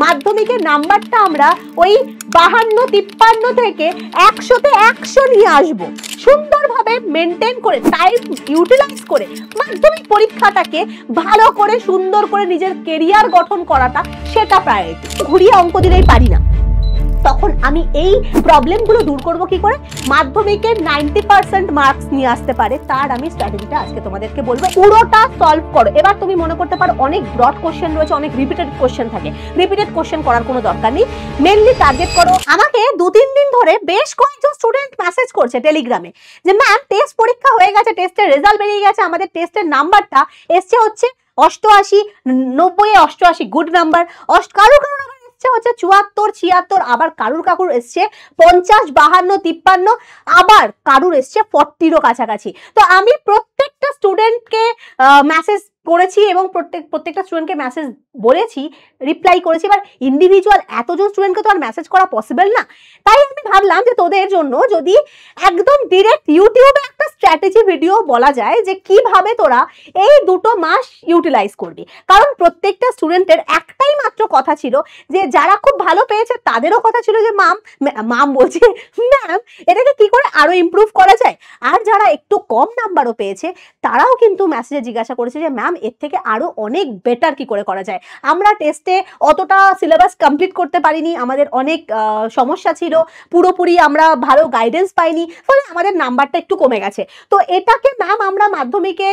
মাধ্যমিকের নাম্বারটা আমরা ওই 52-53 থেকে 100-তে 100 নিয়ে আসবো, সুন্দরভাবে মেনটেন করে টাইম ইউটিলাইজ করে মাধ্যমিক পরীক্ষাটাকে ভালো করে সুন্দর করে নিজের কেরিয়ার গঠন করাটা সেটা প্রায়োরিটি। ঘুরিয়ে অঙ্ক দিলেই পারি না, তখন আমি এই প্রবলেমগুলো দূর করব কি করে? মাধ্যমিকের 90% মার্কস নিয়ে আসতে পারে তার আমি স্ট্র্যাটেজিটা আজকে তোমাদেরকে বলবো, পুরোটা সলভ করো। এবার তুমি মনে করতে পারো অনেক ব্রড কোশ্চেন রয়েছে, অনেক রিপিটেড কোশ্চেন থাকে, রিপিটেড কোশ্চেন করার কোনো দরকার নেই, মেনলি টার্গেট করো। আমাকে 2-3 দিন ধরে বেশ কয়েকজন স্টুডেন্ট মেসেজ করছে টেলিগ্রামে যে ম্যাম টেস্ট পরীক্ষা হয়ে গেছে, টেস্টের রেজাল্ট বেরিয়ে গেছে, আমাদের টেস্টের নাম্বারটা এসছে হচ্ছে 88, 90-এ 88 গুড নাম্বার, কারো হচ্ছে 74, 76, আবার কারুর এসছে 50, 52, 53, আবার কারুর এসছে 40-রও কাছাকাছি। তো আমি প্রত্যেকটা স্টুডেন্টকে মেসেজ করেছি এবং প্রত্যেকটা স্টুডেন্টকে মেসেজ বলেছি, রিপ্লাই করেছি। এবার ইন্ডিভিজুয়াল এতজন স্টুডেন্টকে তো আর মেসেজ করা পসিবল না, তাই আমি ভাবলাম যে তোদের জন্য যদি একদম ডিরেক্ট ইউটিউবে একটা স্ট্র্যাটেজি ভিডিও বলা যায় যে কিভাবে তোরা এই 2 মাস ইউটিলাইজ করবি। কারণ প্রত্যেকটা স্টুডেন্টের একটাই মাত্র কথা ছিল যে যারা খুব ভালো পেয়েছে তাদেরও কথা ছিল যে ম্যাম বলছে ম্যাম এটাকে কি করে আরো ইমপ্রুভ করা যায়, আর যারা একটু কম নাম্বারও পেয়েছে তারাও কিন্তু মেসেজে জিজ্ঞাসা করেছে যে ম্যাম এর থেকে আরো অনেক বেটার কি করে করা যায়। আমরা টেস্টে অতটা সিলেবাস কমপ্লিট করতে পারিনি, আমাদের অনেক সমস্যা ছিল, পুরোপুরি আমরা ভালো গাইডেন্স পাইনি, ফলে আমাদের নাম্বারটা একটু কমে গেছে। তো এটাকে ম্যাম আমরা মাধ্যমিকে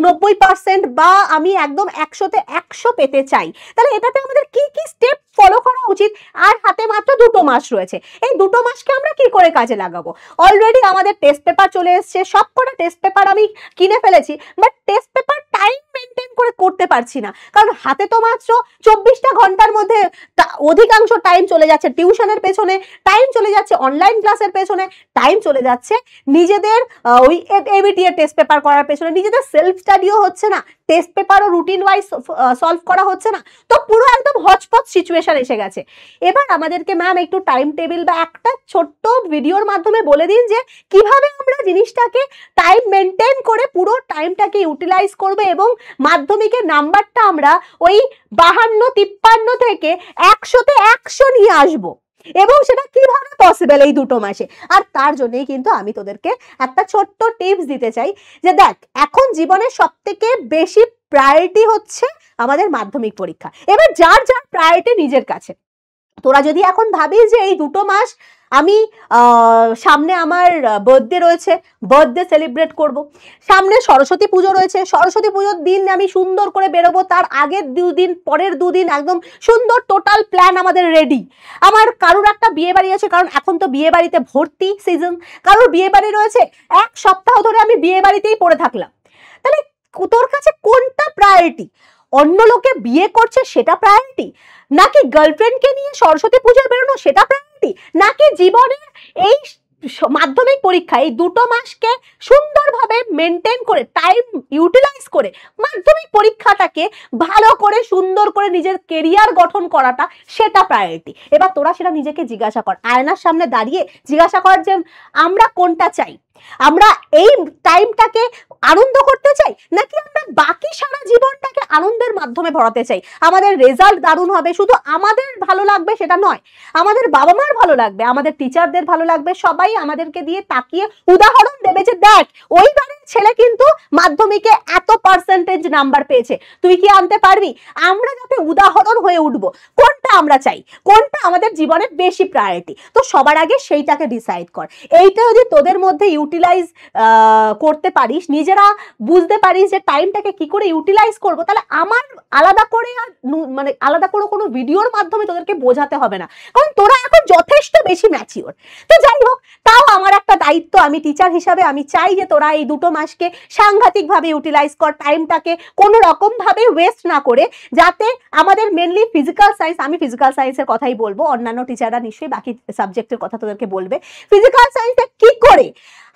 90% বা আমি একদম 100-তে 100 পেতে চাই, তাহলে এটাতে আমাদের কি কি স্টেপ ফলো করা উচিত? আর হাতে মাত্র 2 মাস রয়েছে, এই 2 মাসকে আমরা কি করে কাজে লাগাবো? অলরেডি আমাদের টেস্ট পেপার চলে এসছে, সবকটা টেস্ট পেপার আমি কিনে ফেলেছি, but test paper time maintain করে করতে পারছি না, কারণ হাতে তো মাত্র 24টা ঘন্টার মধ্যে অধিকাংশ টাইম চলে যাচ্ছে টিউশনের পেছনে, টাইম চলে যাচ্ছে অনলাইন ক্লাসের পেছনে, টাইম চলে যাচ্ছে নিজেদের ওই এবিটি এর টেস্ট পেপার করার পেছনে, নিজেদের সেলফ স্টাডিও হচ্ছে না, টেস্ট পেপারও রুটিন ওয়াইজ সলভ করা হচ্ছে না, তো পুরো একদম হচপচ সিচুয়েশন এসে গেছে। এবার আমাদেরকে ম্যাম একটু টাইম টেবিল বা একটা ছোট্ট ভিডিওর মাধ্যমে বলে দিন যে কিভাবে আমরা জিনিসটাকে টাইম মেনটেন করে পুরো টাইমটাকে ইউটিলাইজ করবে এবং মাধ্যমিকের নাম্বারটা আমরা ওই 52-53 থেকে 100-তে 100 নিয়ে আসবো, এবং সেটা কিভাবে পসিবল এই 2 মাসে। আর তার জন্যই কিন্তু আমি তোদেরকে একটা ছোট্ট টিপস দিতে চাই যে দেখ এখন জীবনের সবথেকে বেশি প্রায়োরিটি হচ্ছে আমাদের মাধ্যমিক পরীক্ষা। এবার যার যার প্রায়োরিটি নিজের কাছে, তোরা যদি এখন ভাবিস যে এই 2 মাস আমি সামনে আমার বার্থডে রয়েছে, বার্থডে সেলিব্রেট করব, সামনে সরস্বতী পুজো রয়েছে, সরস্বতী পুজোর দিন আমি সুন্দর করে বেরোবো, তার আগের 2 দিন পরের 2 দিন একদম সুন্দর টোটাল প্ল্যান আমাদের রেডি। আমার কারুর একটা বিয়ে বাড়ি আছে, কারণ এখন তো বিয়ে বাড়িতে ভর্তি সিজন, কারুর বিয়ে বাড়ি রয়েছে, 1 সপ্তাহ ধরে আমি বিয়ে বাড়িতেই পড়ে থাকলাম, তাহলে তোর কাছে কোনটা প্রায়োরিটি? অন্য লোকে বিয়ে করছে সেটা প্রায়োরিটি, নাকি গার্লফ্রেন্ডকে নিয়ে সরস্বতী পুজোয় বেরোনো সেটা প্রায়োরিটি, নাকি জীবনের এই মাধ্যমিক পরীক্ষা এই 2 মাসকে সুন্দরভাবে মেনটেন করে টাইম ইউটিলাইজ করে মাধ্যমিক পরীক্ষাটাকে ভালো করে সুন্দর করে নিজের কেরিয়ার গঠন করাটা সেটা প্রায়োরিটি? এবার তোরা সেটা নিজেকে জিজ্ঞাসা কর, আয়নার সামনে দাঁড়িয়ে জিজ্ঞাসা কর যে আমরা কোনটা চাই, আমরা এই টাইমটাকে আনন্দ করতে চাই নাকি আমরা বাকি সারা জীবনটাকে আনন্দের মাধ্যমে ভরাতে চাই। আমাদের রেজাল্ট দারুণ হবে, শুধু আমাদের ভালো লাগবে সেটা নয়, আমাদের বাবা মার ভালো লাগবে, আমাদের টিচারদের ভালো লাগবে, সবাই আমাদেরকে দিয়ে তাকিয়ে উদাহরণ দেবে যে দেখ ওই বাড়ির ছেলে কিন্তু মাধ্যমিকে এত পার্সেন্টেজ নাম্বার পেয়েছে, তুই কি আনতে পারবি? আমরা যাতে উদাহরণ হয়ে উঠবো, কোনটা আমরা চাই, কোনটা আমাদের জীবনের বেশি প্রায়োরিটি, তো সবার আগে সেইটাকে ডিসাইড কর। এইটা যদি তোদের মধ্যে ইউটিলাইজ করতে পারিস, নিজেরা বুঝতে পারিস যে টাইমটাকে কি করে ইউটিলাইজ করবো, তাহলে আমার আলাদা করে মানে আলাদা করে কোনো ভিডিওর মাধ্যমে তোদেরকে বোঝাতে হবে না, কারণ তোরা এখন যথেষ্ট বেশি ম্যাচিওর। তো যাই হোক, তাও আমার একটা দায়িত্ব, আমি টিচার হিসাবে আমি চাই যে তোরা এই 2 মাসকে সাংঘাতিকভাবে ইউটিলাইজ কর, টাইমটাকে কোনো রকম ভাবে ওয়েস্ট না করে, যাতে আমাদের মেনলি ফিজিক্যাল সায়েন্স, আমি ফিজিক্যাল সায়েন্সের কথাই বলবো, অন্যান্য টিচাররা নিশ্চয়ই বাকি সাবজেক্টের কথা তোদেরকে বলবে। ফিজিক্যাল সায়েন্সে কি করে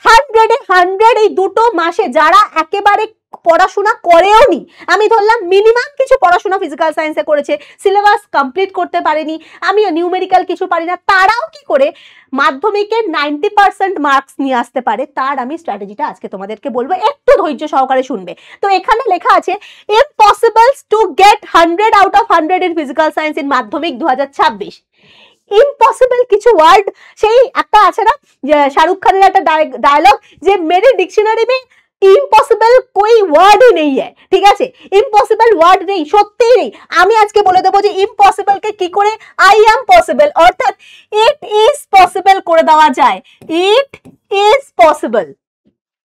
100-এ 100 এই 2 মাসে যারা একেবারে পড়াশোনা করেও নি, আমি ধরলাম মিনিমাম কিছু পড়াশোনা ফিজিক্যাল সায়েন্সে করেছে, সিলেবাস কমপ্লিট করতে পারেনি, আমি নিউমেরিক্যাল কিছু পারি না, তারাও কি করে মাধ্যমিকের 90% মার্কস নিয়ে আসতে পারে, তার আমি স্ট্র্যাটেজিটা আজকে তোমাদেরকে বলবো, একটু ধৈর্য সহকারে শুনবে। তো এখানে লেখা আছে impossible to get 100 out of 100 in physical science in মাধ্যমিক 2026। ইম্পসিবল কিছু ওয়ার্ড, সেই একটা আছে না শাহরুখ খানের একটা ডায়লগ যে মেরে ডিকশনারি মে ইম্পসিবল कोई ওয়ার্ড ही नहीं है, ঠিক আছে, ইম্পসিবল ওয়ার্ড নেই, সত্যিই নেই। আমি আজকে বলে দেবো যে ইম্পসিবল কে কি করে আই এম পসিবল অর্থাৎ ইট ইজ পসিবল করে দেওয়া যায়। It is possible,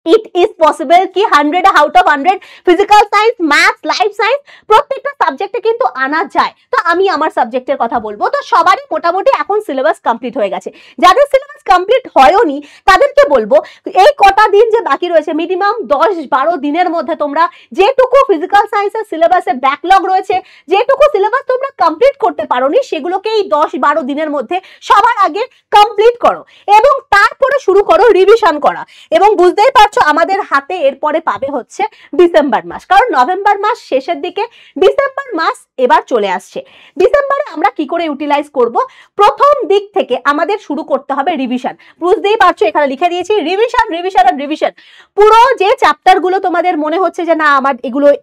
it is possible কি 100 out of 100 physical science, maths, life science প্রত্যেকটা সাবজেক্টে কিন্তু আনা যায়। তো আমি আমার সাবজেক্টের কথা বলবো। তো সবারই মোটামুটি এখন সিলেবাস কমপ্লিট হয়ে গেছে, যাদের সিলেবাস কমপ্লিট হয়নি তাদেরকে বলবো এই কটা দিন যে বাকি রয়েছে মিনিমাম 10-12 দিনের মধ্যে তোমরা যেটুকু ফিজিক্যাল সায়েন্সের সিলেবাসে ব্যাকলগ রয়েছে, যেটুকু সিলেবাস তোমরা কমপ্লিট করতে পারোনি সেগুলোকে এই 10-12 দিনের মধ্যে সবার আগে কমপ্লিট করো এবং তারপরে শুরু করো রিভিশন করা। এবং বুঝতেই পারছো আমাদের হাতে এরপরে পাবে হচ্ছে ডিসেম্বর মাস, কারণ নভেম্বর মাস শেষের দিকে, ডিসেম্বর মাস এবার চলে আসছে। ডিসেম্বরে আমরা কি করে ইউটিলাইজ করব, প্রথম দিক থেকে আমাদের শুরু করতে হবে রিভিশন। বুঝতেই পারছো এখানে লিখে দিয়েছি রিভিশন রিভিশন আর রিভিশন। পুরো যে চ্যাপ্টারগুলো তোমাদের মনে হচ্ছে যে না আমার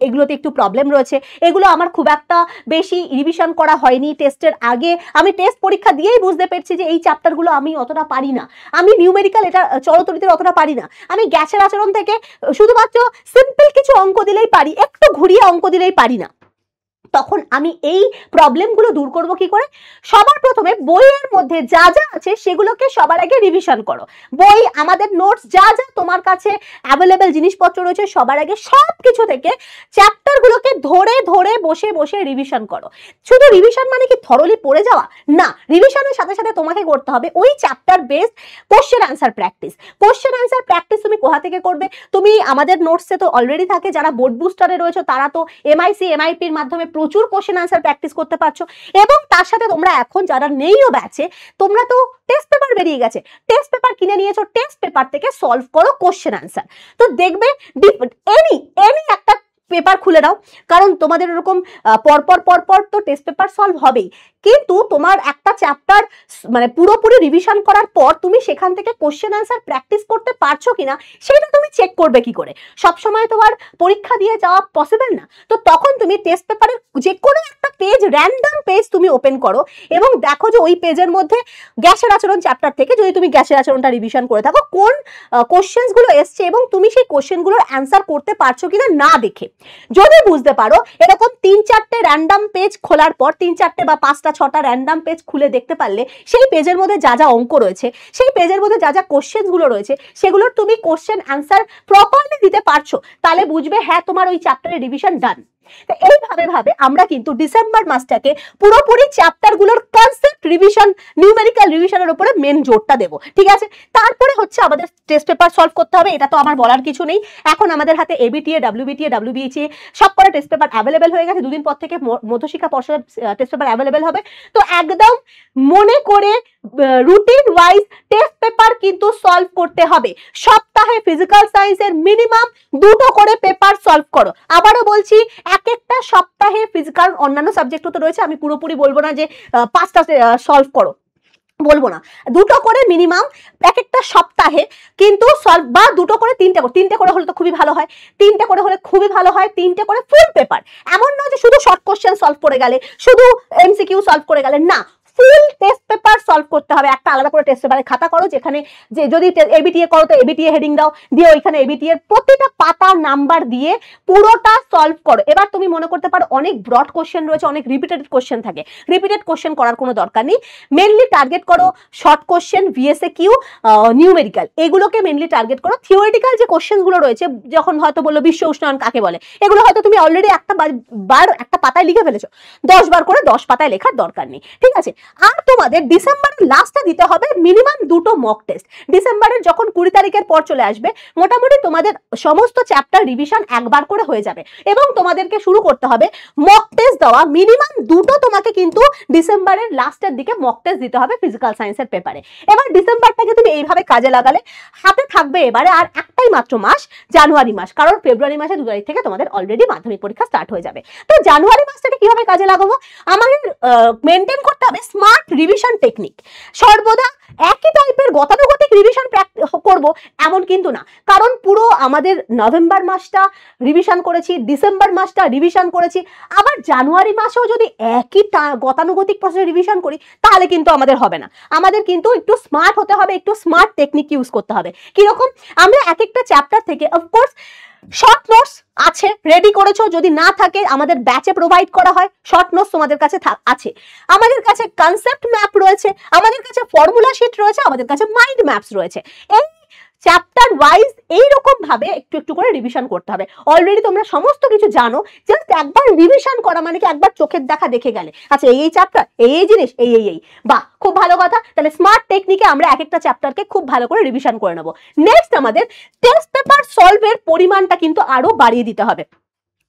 এগুলোতে একটু প্রবলেম রয়েছে, এগুলো আমার খুব একটা বেশি রিভিশন করা হয়নি টেস্টের আগে, আমি টেস্ট পরীক্ষা দিয়েই বুঝতে পেরেছি যে এই চ্যাপ্টারগুলো আমি অতটা পারি না, আমি নিউমেরিক্যাল এটা চলতরিতে অতটা পারি না, আমি গ্যাসের আচরণ থেকে শুধুমাত্র সিম্পল কিছু অঙ্ক দিলেই পারি, একটু ঘুরিয়ে অঙ্ক দিলেই পারি না। তখন আমি এই প্রবলেমগুলো দূর করব কি করে? সবার প্রথমে বইয়ের মধ্যে যা যা আছে সেগুলোকে সবার আগে রিভিশন করো। বই, আমাদের নোটস, যা যা তোমার কাছে অ্যাভেলেবেল জিনিসপত্র রয়েছে সবার আগে সব কিছু থেকে চ্যাপ্টারগুলোকে ধরে ধরে বসে বসে রিভিশন করো। শুধু রিভিশন মানে কি থরলি পড়ে যাওয়া না, রিভিশনের সাথে সাথে তোমাকে করতে হবে ওই chapter based question answer practice. Question answer practice তুমি কোথা থেকে করবে? তুমি আমাদের নোটসে তো অলরেডি থাকে, যারা বোর্ড বুস্টারে রয়েছে তারা তো এমআইসি এমআইপির মাধ্যমে প্রচুর কোশ্চেন আনসার প্র্যাকটিস করতে পারছো। এবং তার সাথে তোমরা এখন যারা নেইও ব্যাচে, তোমরা তো টেস্ট পেপার বেরিয়ে গেছে, টেস্ট পেপার কিনে নিয়েছো, টেস্ট পেপার থেকে সলভ করো কোশ্চেন আনসার। তো দেখবে এনি একটা পেপার খুলে নাও, কারণ তোমাদের এরকম পরপর তো টেস্ট পেপার সলভ হবেই, কিন্তু তোমার একটা চ্যাপ্টার মানে পুরোপুরি রিভিশন করার পর তুমি সেখান থেকে কোশ্চেন আনসার প্র্যাকটিস করতে পারছো কিনা সেটা তুমি চেক করবে কি করে? সবসময় তোমার পরীক্ষা দিয়ে যাওয়া পসিবল না। তো তখন তুমি টেস্ট পেপারের যে কোনো একটা পেজ, র্যান্ডম পেজ তুমি ওপেন করো এবং দেখো যে ওই পেজের মধ্যে গ্যাসের আচরণ চ্যাপ্টার থেকে যদি তুমি গ্যাসের আচরণটা রিভিশন করে থাকো, কোন কোশ্চেনগুলো এসছে এবং তুমি সেই কোশ্চেনগুলোর অ্যান্সার করতে পারছো কিনা না দেখে যদি বুঝতে পারো, এরকম 3-4টে র্যান্ডম পেজ খোলার পর 3-4টে বা 5টা-6টা র্যান্ডম পেজ খুলে দেখতে পারলে সেই পেজের মধ্যে যা যা অঙ্ক রয়েছে, সেই পেজের মধ্যে যা যা কোশ্চেনগুলো রয়েছে সেগুলোর তুমি কোশ্চেন অ্যান্সার প্রপারলি দিতে পারছো, তাহলে বুঝবে হ্যাঁ তোমার ওই চ্যাপ্টারের রিভিশন ডান। তো এইভাবে আমরা কিন্তু ডিসেম্বর মাসটাকে পুরোপুরি চ্যাপ্টারগুলোর কনসেপ্ট রিভিশন, নিউমেরিক্যাল রিভিশনের উপরে মেন জোরটা দেবো, ঠিক আছে? তারপরে হচ্ছে আমাদের টেস্ট পেপার সলভ করতে হবে, এটা তো আমার বলার কিছু নেই। এখন আমাদের হাতে এবিটিএ, ডাব্লিউবিটিএ, ডাব্লিউবিএইচএ সব করে টেস্ট পেপার অ্যাভেলেবেল হয়ে গেছে, দুদিন পর থেকে মধ্যশিক্ষা পর্ষদের টেস্ট পেপার অ্যাভেলেবেল হবে। তো একদম মনে করে রুটিন ওয়াইজ টেস্ট পেপার কিন্তু সলভ করতে হবে। সপ্তাহে ফিজিক্যাল সায়েন্সের মিনিমাম 2টো করে পেপার সলভ করো। আবারও বলছি, এক একটা সপ্তাহে ফিজিক্যাল, অন্যান্য সাবজেক্টও তো রয়েছে, আমি পুরোপুরি বলবো না যে 5টা সলভ করো, বলবো না, 2টো করে মিনিমাম এক একটা সপ্তাহে কিন্তু সলভ, বা 2টো করে 3টে করে হলে তো খুবই ভালো হয়, 3টে করে হলে খুবই ভালো হয়, 3টে করে ফুল পেপার। এমন নয় যে শুধু শর্ট কোশ্চেন সলভ করে গেলে, শুধু এমসিকিউ সলভ করে গেলে, না, ফুল টেস্ট পেপার সলভ করতে হবে। একটা আলাদা করে টেস্ট পেপারে খাতা করো, যেখানে যে যদি এবিটিএ করো তো এবিটিএ হেডিং দাও, দিয়ে ওইখানে এবিটিএ এর প্রতিটা পাতা নাম্বার দিয়ে পুরোটা সলভ করো। এবার তুমি মনে করতে পারো অনেক ব্রড কোশ্চেন রয়েছে, অনেক রিপিটেড কোশ্চেন থাকে, রিপিটেড কোশ্চেন করার কোনো দরকার নেই। মেনলি টার্গেট করো short question, VSA Q, numerical, এগুলোকে মেনলি টার্গেট করো। থিওরিটিক্যাল যে কোশ্চেনগুলো রয়েছে, যখন হয়তো বললো বিশ্ব উষ্ণায়ন কাকে বলে, এগুলো হয়তো তুমি অলরেডি একটা পাতায় লিখে ফেলেছো, 10 বার করে 10 পাতায় লেখার দরকার নেই, ঠিক আছে? আর তোমাদের ডিসেম্বরের লাস্টে দিতে হবে মিনিমাম 2টো মক টেস্ট। ডিসেম্বরের যখন 20 তারিখের পর চলে আসবে মোটামুটি তোমাদের সমস্ত চ্যাপ্টার রিভিশন একবার করে হয়ে যাবে এবং তোমাদেরকে শুরু করতে হবে মক টেস্ট দেওয়া। মিনিমাম 2টো তোমাকে কিন্তু ডিসেম্বরের লাস্টের দিকে মক টেস্ট দিতে হবে ফিজিক্যাল সায়েন্সের পেপারে। এবার ডিসেম্বরটাকে তুমি এইভাবে কাজে লাগালে হাতে থাকবে এবারে আর একটাই মাত্র মাস, জানুয়ারি মাস, কারণ ফেব্রুয়ারি মাসে 2 তারিখ থেকে তোমাদের অলরেডি মাধ্যমিক পরীক্ষা স্টার্ট হয়ে যাবে। তো জানুয়ারি মাসটাকে কিভাবে কাজে লাগাবো? আমাদের মেনটেন করতে হবে স্মার্ট রিভিশন টেকনিক। সর্বদা একই টাইপের গতানুগতিক রিভিশন করব এমন কিন্তু না, কারণ পুরো আমাদের নভেম্বর মাসটা রিভিশন করেছি, ডিসেম্বর মাসটা রিভিশন করেছি, আবার জানুয়ারি মাসেও যদি একই গতানুগতিক প্রসেসে রিভিশন করি তাহলে কিন্তু আমাদের হবে না। আমাদের কিন্তু একটু স্মার্ট হতে হবে, একটু স্মার্ট টেকনিক ইউজ করতে হবে। কিরকম? আমরা এক একটা চ্যাপ্টার থেকে অফকোর্স শর্ট নোটস আছে, রেডি করেছো, যদি না থাকে আমাদের ব্যাচে প্রোভাইড করা হয় শর্ট নোটস তোমাদের কাছে আছে, আমাদের কাছে কনসেপ্ট ম্যাপ রয়েছে, আমাদের কাছে ফর্মুলা শিট রয়েছে, আমাদের কাছে মাইন্ড ম্যাপস রয়েছে। এই চ্যাপ্টার ওয়াইজ এইরকম ভাবে একটু একটু করে রিভিশন করতে হবে। অলরেডি তোমরা সমস্ত কিছু জানো, জাস্ট একবার রিভিশন করা মানে কি একবার চোখের দেখা দেখে গেলে আচ্ছা এই চ্যাপ্টার এই জিনিস এই বাহ খুব ভালো কথা। তাহলে স্মার্ট টেকনিকে আমরা এক একটা চ্যাপ্টারকে খুব ভালো করে রিভিশন করে নেব। নেক্সট আমাদের টেস্ট পেপার সলভের পরিমাণটা কিন্তু আরো বাড়িয়ে দিতে হবে,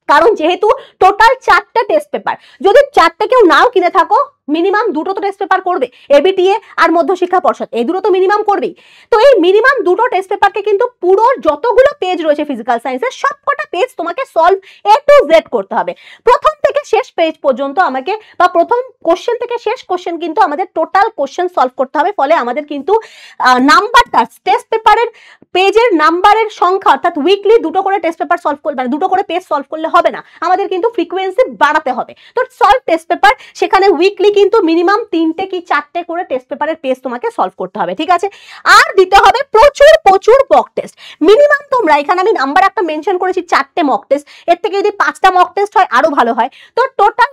কারণ যেহেতু টোটাল 4টে টেস্ট পেপার, যদি 4টে কেউ নাও কিনে থাকো মিনিমাম 2টো তো টেস্ট পেপার করবে, এবিটিএ আর মধ্যশিক্ষা পর্ষদ এই দুটো তো মিনিমাম করবেই। তো এই মিনিমাম 2টো টেস্ট পেপারকে কিন্তু পুরো যতগুলো পেজ রয়েছে ফিজিক্যাল সায়েন্সের সবকটা পেজ তোমাকে সলভ A to Z করতে হবে। প্রথম থেকে শেষ পেজ পর্যন্ত আমাকে, বা প্রথম কোশ্চেন থেকে শেষ কোশ্চেন কিন্তু আমাদের টোটাল কোশ্চেন সলভ করতে হবে। ফলে আমাদের কিন্তু নাম্বারটা টেস্ট পেপারের পেজের নাম্বারের সংখ্যা, অর্থাৎ উইকলি 2টো করে টেস্ট পেপার সলভ করলে, মানে 2টো করে পেজ সলভ করলে হবে না, আমাদের কিন্তু ফ্রিকোয়েন্সি বাড়াতে হবে। তো সলভ টেস্ট পেপার সেখানে উইকলি কিন্তু মিনিমাম 3টে কি 4টে করে টেস্ট পেপারের পেজ তোমাকে সলভ করতে হবে, ঠিক আছে? আর দিতে হবে প্রচুর প্রচুর মক টেস্ট। মিনিমাম তোমরা এখানে আমি নাম্বার একটা মেনশন করেছি 4টে মক টেস্ট, এর থেকে যদি 5টা মক টেস্ট হয় আরো ভালো হয়। তো টোটাল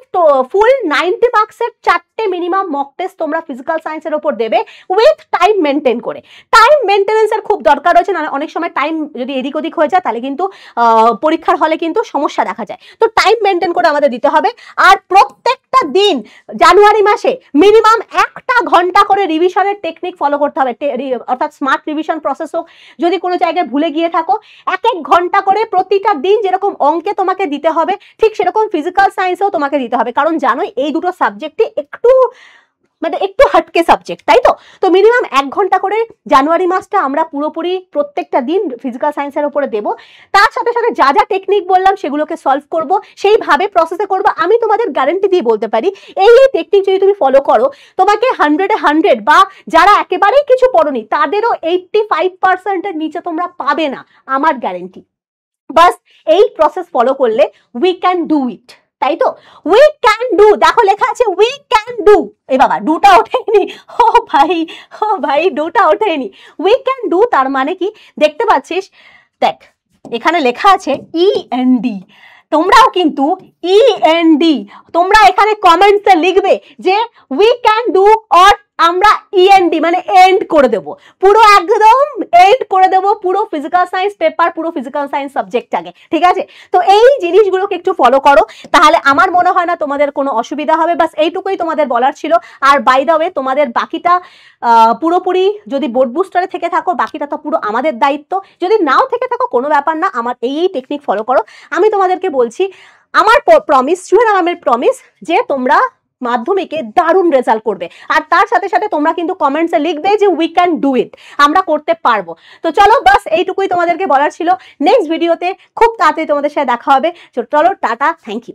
ফুল 90 মার্কসের 4টে মিনিমাম মক টেস্ট তোমরা ফিজিক্যাল সায়েন্সের উপর দেবে উইথ টাইম মেনটেন করে। টাইম মেনটেন্যান্সের খুব দরকার রয়েছে, না অনেক সময় টাইম যদি এদিক ওদিক হয়ে যায় তাহলে কিন্তু পরীক্ষার হলে কিন্তু সমস্যা দেখা যায়। তো টাইম মেনটেন করে আমাদের দিতে হবে। আর প্রত্যেকটা দিন জানুয়ারি মাসে মিনিমাম 1টা ঘন্টা করে রিভিশনের টেকনিক ফলো করতে হবে, অর্থাৎ স্মার্ট রিভিশন প্রসেস হোক। যদি কোনো জায়গায় ভুলে গিয়ে থাকো 1 ঘন্টা করে প্রতিটা দিন যেরকম অঙ্কে তোমাকে দিতে হবে ঠিক সেরকম ফিজিক্যাল সায়েন্সেও তোমাকে দিতে হবে, কারণ জানোই এই দুটো সাবজেক্টই একটু হাটকে সাবজেক্ট, তাই তো? তো মিনিমাম 1 ঘন্টা করে জানুয়ারি মাসটা আমরা পুরোপুরি প্রত্যেকটা দিন ফিজিক্যাল সায়েন্সের উপরে দেব। তার সাথে সাথে যা যা টেকনিক বললাম সেগুলোকে সলভ করব, সেইভাবে প্রসেসে করব। আমি তোমাদের গ্যারান্টি দিয়ে বলতে পারি এই টেকনিক যদি তুমি ফলো করো তোমাকে 100-এ 100, বা যারা একেবারেই কিছু পড়োনি তাদেরও 85%-এর নিচে তোমরা পাবে না, আমার গ্যারান্টি। বাস এই প্রসেস ফলো করলে উই ক্যান ডু ইট, তাই তো? উই ক্যান ডু, দেখো লেখা আছে উই ক্যান ডু। এ বাবা ডুটা ওঠেনি, ও ভাই ডুটা ওঠেনি। উই ক্যান ডু তার মানে কি দেখতে পাচ্ছিস? দেখ এখানে লেখা আছে END, তোমরাও কিন্তু END তোমরা এখানে কমেন্টসে লিখবে যে উই ক্যান ডু, অর আমরা END মানে এন্ড করে দেব, পুরো একদম এন্ড করে দেব পুরো ফিজিক্যাল সায়েন্স পেপার, পুরো ফিজিক্যাল সায়েন্স সাবজেক্টটাকে, ঠিক আছে? তো এই জিনিসগুলোকে একটু ফলো করো, তাহলে আমার মনে হয় না তোমাদের কোনো অসুবিধা হবে। বাস এইটুকুই তোমাদের বলার ছিল। আর বাই দ্য ওয়ে তোমাদের বাকিটা পুরোপুরি যদি বোর্ড বুস্টারে থেকে থাকো বাকিটা তো পুরো আমাদের দায়িত্ব, যদি নাও থেকে থাকো কোনো ব্যাপার না, আমার এই টেকনিক ফলো করো। আমি তোমাদেরকে বলছি আমার প্রমিস, আমার প্রমিস যে তোমরা মাধ্যমিকে দারুণ রেজাল্ট করবে। আর তার সাথে সাথে তোমরা কিন্তু কমেন্টসে লিখবে যে উই ক্যান ডু ইট, আমরা করতে পারবো। তো চলো বাস এইটুকুই তোমাদেরকে বলার ছিল। নেক্সট ভিডিওতে খুব তাড়াতাড়ি তোমাদের সাথে দেখা হবে। চলো টাটা, থ্যাংক ইউ।